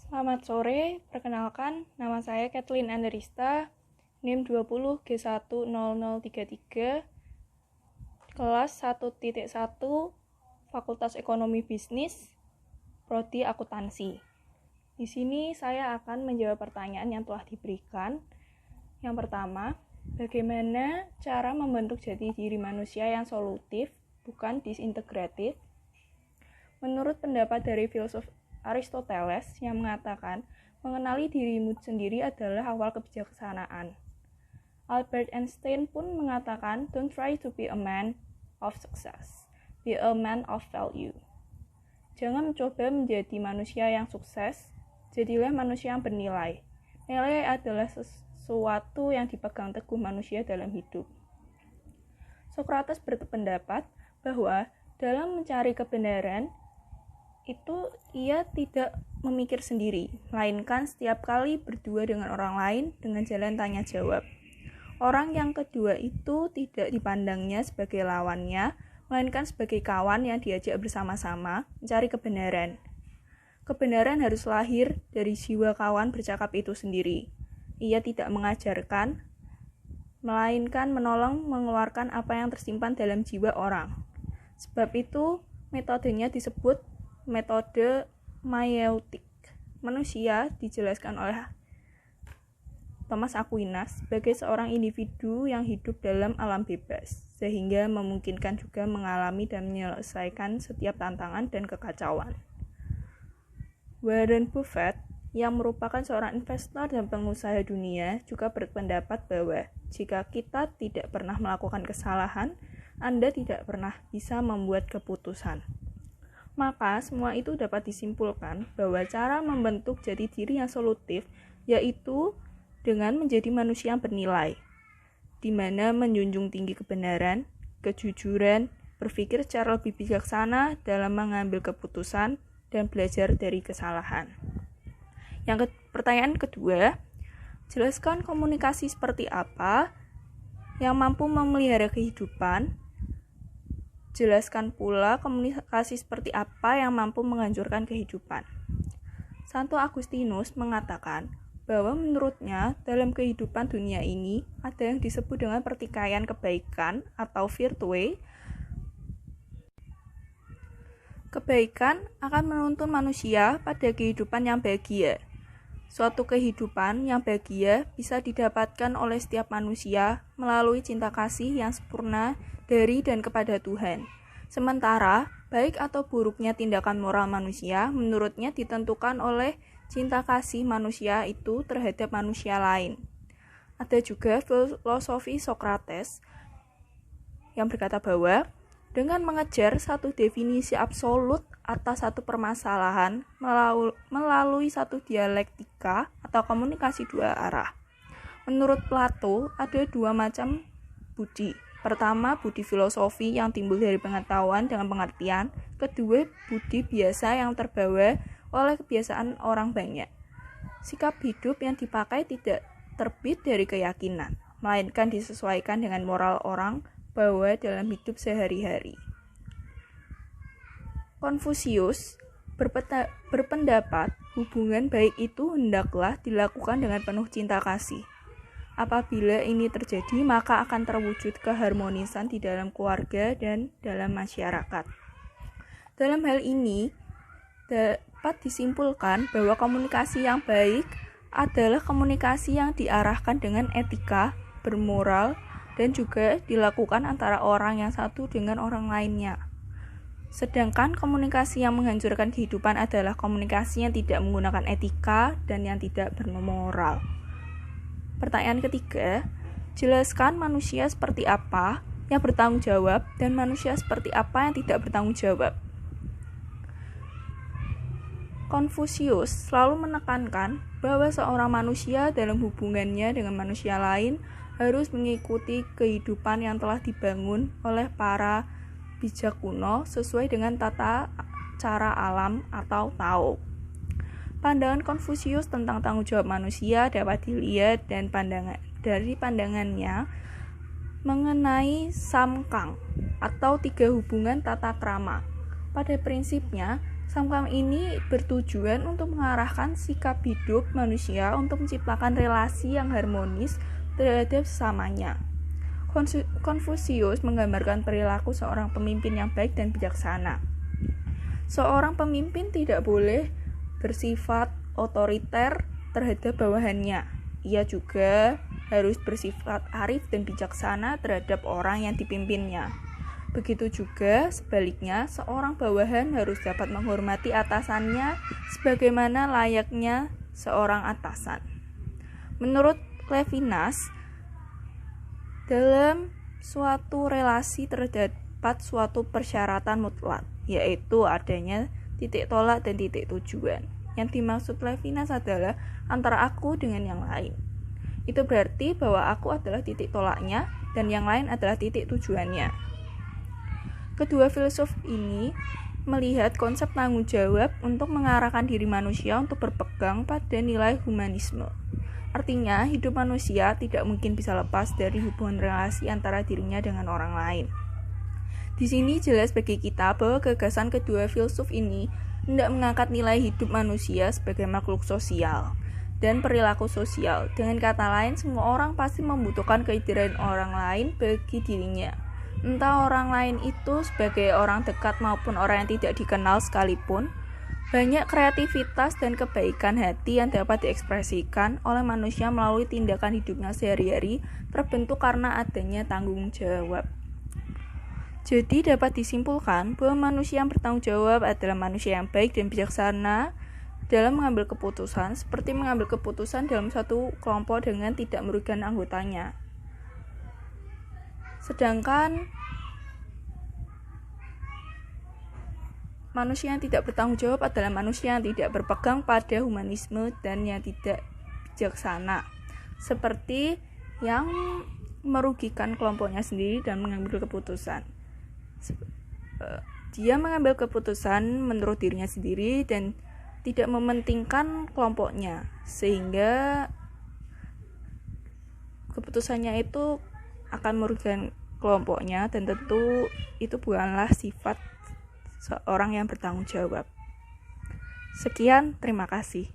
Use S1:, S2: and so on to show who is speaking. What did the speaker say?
S1: Selamat sore, perkenalkan nama saya Kathleen Anderista, NIM 20G10033, kelas 1.1, Fakultas Ekonomi Bisnis, Prodi Akuntansi. Di sini saya akan menjawab pertanyaan yang telah diberikan. Yang pertama, bagaimana cara membentuk jati diri manusia yang solutif, bukan disintegratif? Menurut pendapat dari filsuf Aristoteles yang mengatakan, mengenali dirimu sendiri adalah awal kebijaksanaan. Albert Einstein pun mengatakan, don't try to be a man of success, be a man of value. Jangan mencoba menjadi manusia yang sukses, jadilah manusia yang bernilai. Nilai adalah sesuatu yang dipegang teguh manusia dalam hidup. Sokrates berpendapat bahwa dalam mencari kebenaran, itu ia tidak memikir sendiri, melainkan setiap kali berdua dengan orang lain dengan jalan tanya jawab. Orang yang kedua itu tidak dipandangnya sebagai lawannya, melainkan sebagai kawan yang diajak bersama-sama mencari kebenaran. Kebenaran harus lahir dari jiwa kawan bercakap itu sendiri. Ia tidak mengajarkan, melainkan menolong mengeluarkan apa yang tersimpan dalam jiwa orang. Sebab itu, metodenya disebut metode maeutik. Manusia dijelaskan oleh Thomas Aquinas sebagai seorang individu yang hidup dalam alam bebas, sehingga memungkinkan juga mengalami dan menyelesaikan setiap tantangan dan kekacauan. Warren Buffett, yang merupakan seorang investor dan pengusaha dunia, juga berpendapat bahwa jika kita tidak pernah melakukan kesalahan, Anda tidak pernah bisa membuat keputusan. Maka semua itu dapat disimpulkan bahwa cara membentuk jati diri yang solutif yaitu dengan menjadi manusia yang bernilai, di mana menjunjung tinggi kebenaran, kejujuran, berpikir secara lebih bijaksana dalam mengambil keputusan, dan belajar dari kesalahan. Pertanyaan kedua, jelaskan komunikasi seperti apa yang mampu memelihara kehidupan. Jelaskan pula komunikasi seperti apa yang mampu menghancurkan kehidupan. Santo Agustinus mengatakan bahwa menurutnya dalam kehidupan dunia ini ada yang disebut dengan pertikaian kebaikan atau virtue. Kebaikan akan menuntun manusia pada kehidupan yang bahagia. Suatu kehidupan yang bahagia bisa didapatkan oleh setiap manusia melalui cinta kasih yang sempurna dari dan kepada Tuhan. Sementara, baik atau buruknya tindakan moral manusia menurutnya ditentukan oleh cinta kasih manusia itu terhadap manusia lain. Ada juga filosofi Sokrates yang berkata bahwa dengan mengejar satu definisi absolut atas satu permasalahan melalui satu dialektika atau komunikasi dua arah. Menurut Plato, ada dua macam budi. Pertama, budi filosofi yang timbul dari pengetahuan dengan pengertian. Kedua, budi biasa yang terbawa oleh kebiasaan orang banyak. Sikap hidup yang dipakai tidak terbit dari keyakinan, melainkan disesuaikan dengan moral orang bahwa dalam hidup sehari-hari. Konfusius berpendapat hubungan baik itu hendaklah dilakukan dengan penuh cinta kasih. Apabila ini terjadi, maka akan terwujud keharmonisan di dalam keluarga dan dalam masyarakat. Dalam hal ini, dapat disimpulkan bahwa komunikasi yang baik adalah komunikasi yang diarahkan dengan etika, bermoral, dan juga dilakukan antara orang yang satu dengan orang lainnya. Sedangkan komunikasi yang menghancurkan kehidupan adalah komunikasi yang tidak menggunakan etika dan yang tidak bermoral. Pertanyaan ketiga, jelaskan manusia seperti apa yang bertanggung jawab dan manusia seperti apa yang tidak bertanggung jawab. Konfusius selalu menekankan bahwa seorang manusia dalam hubungannya dengan manusia lain harus mengikuti kehidupan yang telah dibangun oleh para bijak kuno sesuai dengan tata cara alam atau Tao. Pandangan Konfusius tentang tanggung jawab manusia dapat dilihat dari pandangannya mengenai samkang atau tiga hubungan tata krama. Pada prinsipnya, Sankam ini bertujuan untuk mengarahkan sikap hidup manusia untuk menciptakan relasi yang harmonis terhadap sesamanya. Konfusius menggambarkan perilaku seorang pemimpin yang baik dan bijaksana. Seorang pemimpin tidak boleh bersifat otoriter terhadap bawahannya. Ia juga harus bersifat arif dan bijaksana terhadap orang yang dipimpinnya. Begitu juga sebaliknya, seorang bawahan harus dapat menghormati atasannya sebagaimana layaknya seorang atasan. Menurut Levinas, dalam suatu relasi terdapat suatu persyaratan mutlak, yaitu adanya titik tolak dan titik tujuan. Yang dimaksud Levinas adalah antara aku dengan yang lain. Itu berarti bahwa aku adalah titik tolaknya dan yang lain adalah titik tujuannya. Kedua filsuf ini melihat konsep tanggung jawab untuk mengarahkan diri manusia untuk berpegang pada nilai humanisme. Artinya, hidup manusia tidak mungkin bisa lepas dari hubungan relasi antara dirinya dengan orang lain. Di sini jelas bagi kita bahwa gagasan kedua filsuf ini hendak mengangkat nilai hidup manusia sebagai makhluk sosial dan perilaku sosial. Dengan kata lain, semua orang pasti membutuhkan kehadiran orang lain bagi dirinya. Entah orang lain itu sebagai orang dekat maupun orang yang tidak dikenal sekalipun, banyak kreativitas dan kebaikan hati yang dapat diekspresikan oleh manusia melalui tindakan hidupnya sehari-hari terbentuk karena adanya tanggung jawab. Jadi dapat disimpulkan bahwa manusia yang bertanggung jawab adalah manusia yang baik dan bijaksana dalam mengambil keputusan, seperti mengambil keputusan dalam satu kelompok dengan tidak merugikan anggotanya. Sedangkan manusia yang tidak bertanggung jawab adalah manusia yang tidak berpegang pada humanisme dan yang tidak bijaksana, seperti yang merugikan kelompoknya sendiri dan mengambil keputusan. Dia mengambil keputusan menurut dirinya sendiri dan tidak mementingkan kelompoknya, sehingga keputusannya itu akan merugikan kelompoknya dan tentu itu bukanlah sifat seorang yang bertanggung jawab. Sekian, terima kasih.